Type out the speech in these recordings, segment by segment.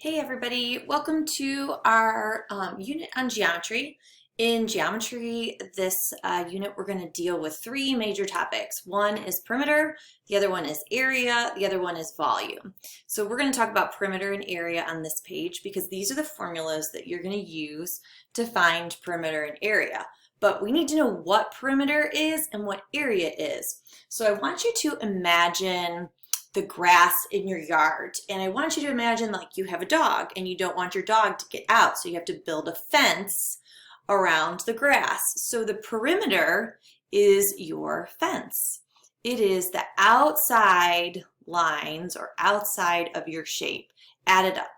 Hey everybody, welcome to our unit on geometry. In geometry, this unit we're going to deal with three major topics. One is perimeter, the other one is area, the other one is volume. So we're going to talk about perimeter and area on this page because these are the formulas that you're going to use to find perimeter and area. But we need to know what perimeter is and what area is. So I want you to imagine the grass in your yard. And I want you to imagine like you have a dog and you don't want your dog to get out. So you have to build a fence around the grass. So the perimeter is your fence. It is the outside lines or outside of your shape added up.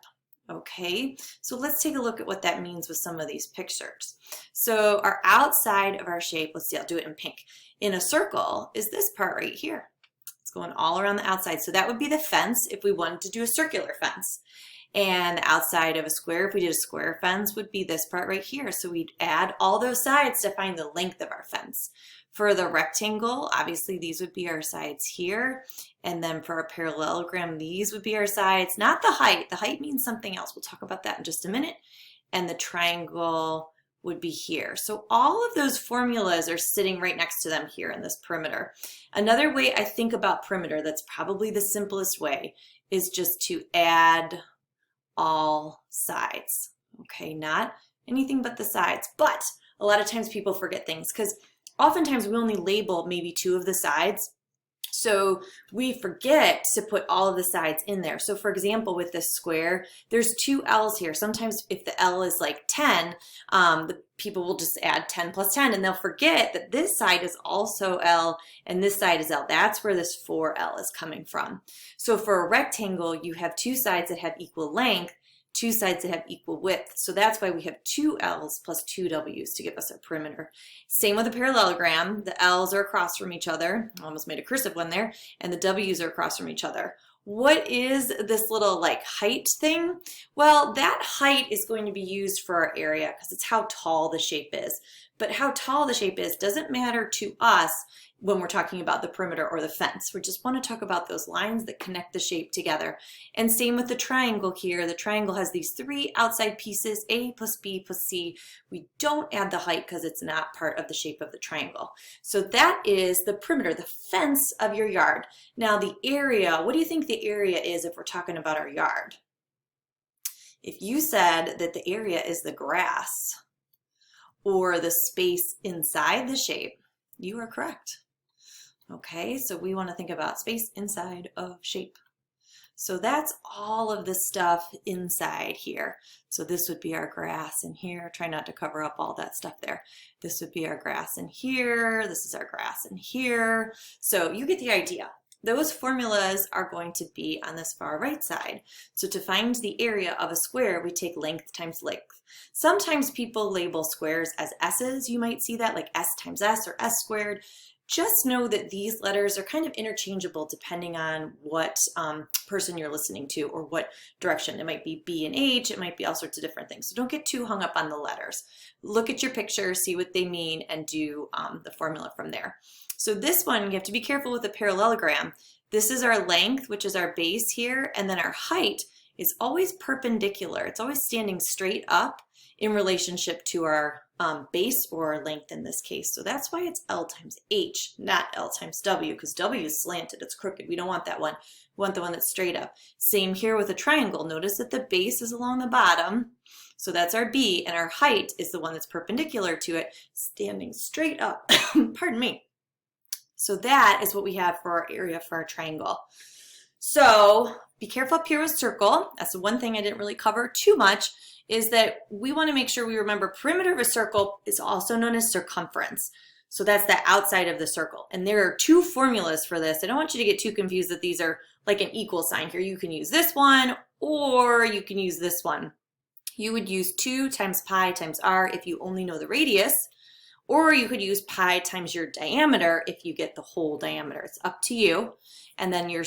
Okay, so let's take a look at what that means with some of these pictures. So our outside of our shape, let's see, I'll do it in pink. In a circle is this part right here. Going all around the outside. So that would be the fence if we wanted to do a circular fence. And the outside of a square, if we did a square fence, would be this part right here. So we'd add all those sides to find the length of our fence. For the rectangle, obviously these would be our sides here. And then for a parallelogram, these would be our sides, not the height. The height means something else. We'll talk about that in just a minute. And the triangle would be here. So all of those formulas are sitting right next to them here in this perimeter. Another way I think about perimeter that's probably the simplest way is just to add all sides. Okay, not anything but the sides. But a lot of times people forget things because oftentimes we only label maybe two of the sides. So we forget to put all of the sides in there. So for example, with this square, there's two L's here. Sometimes if the L is like 10, the people will just add 10 plus 10 and they'll forget that this side is also L and this side is L. That's where this 4L is coming from. So for a rectangle, you have two sides that have equal length, two sides that have equal width. So that's why we have two L's plus two W's to give us our perimeter. Same with a parallelogram. The L's are across from each other. I almost made a cursive one there. And the W's are across from each other. What is this little like height thing? Well, that height is going to be used for our area because it's how tall the shape is. But how tall the shape is doesn't matter to us when we're talking about the perimeter or the fence. We just want to talk about those lines that connect the shape together. And same with the triangle here. The triangle has these three outside pieces, A plus B plus C. We don't add the height because it's not part of the shape of the triangle. So that is the perimeter, the fence of your yard. Now the area, what do you think the area is if we're talking about our yard? If you said that the area is the grass or the space inside the shape, you are correct. Okay, so we want to think about space inside of shape. So that's all of the stuff inside here. So this would be our grass in here. Try not to cover up all that stuff there. This would be our grass in here. This is our grass in here. So you get the idea. Those formulas are going to be on this far right side. So to find the area of a square, we take length times length. Sometimes people label squares as S's. You might see that like S times S or S squared. Just know that these letters are kind of interchangeable depending on what person you're listening to or what direction. It might be B and H, it might be all sorts of different things. So don't get too hung up on the letters. Look at your picture, see what they mean, and do the formula from there. So this one, you have to be careful with the parallelogram. This is our length, which is our base here, and then our height is always perpendicular. It's always standing straight up in relationship to our base or length in this case. So that's why it's L times H, not L times W, because W is slanted, it's crooked. We don't want that one. We want the one that's straight up. Same here with a triangle. Notice that the base is along the bottom. So that's our B, and our height is the one that's perpendicular to it, standing straight up. Pardon me. So that is what we have for our area for our triangle. So be careful up here with circle. That's the one thing I didn't really cover too much, is that we want to make sure we remember perimeter of a circle is also known as circumference. So that's the outside of the circle. And there are two formulas for this. I don't want you to get too confused that these are like an equal sign here. You can use this one or you can use this one. You would use 2 times pi times r if you only know the radius, or you could use pi times your diameter if you get the whole diameter. It's up to you. And then your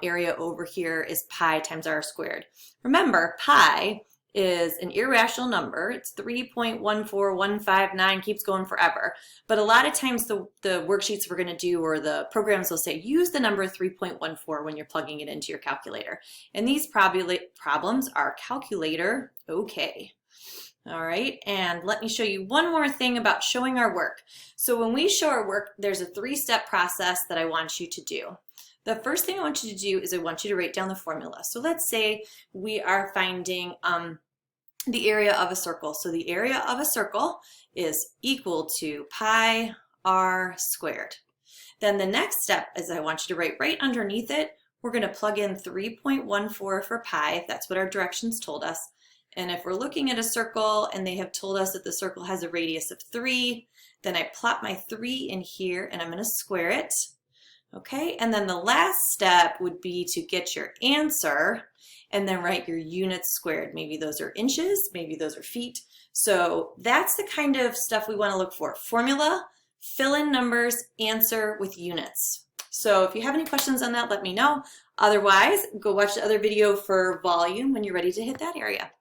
area over here is pi times r squared. Remember, pi is an irrational number. It's 3.14159, keeps going forever. But a lot of times the worksheets we're going to do or the programs will say use the number 3.14 when you're plugging it into your calculator. And these problems are calculator okay. All right, and let me show you one more thing about showing our work. So when we show our work, there's a 3-step process that I want you to do. The first thing I want you to do is I want you to write down the formula. So let's say we are finding the area of a circle. So the area of a circle is equal to pi r squared. Then the next step is I want you to write right underneath it, we're going to plug in 3.14 for pi, if that's what our directions told us. And if we're looking at a circle and they have told us that the circle has a radius of 3, then I plop my 3 in here and I'm going to square it. Okay, and then the last step would be to get your answer and then write your units squared. Maybe those are inches, maybe those are feet. So that's the kind of stuff we want to look for. Formula, fill in numbers, answer with units. So if you have any questions on that, let me know. Otherwise, go watch the other video for volume when you're ready to hit that area.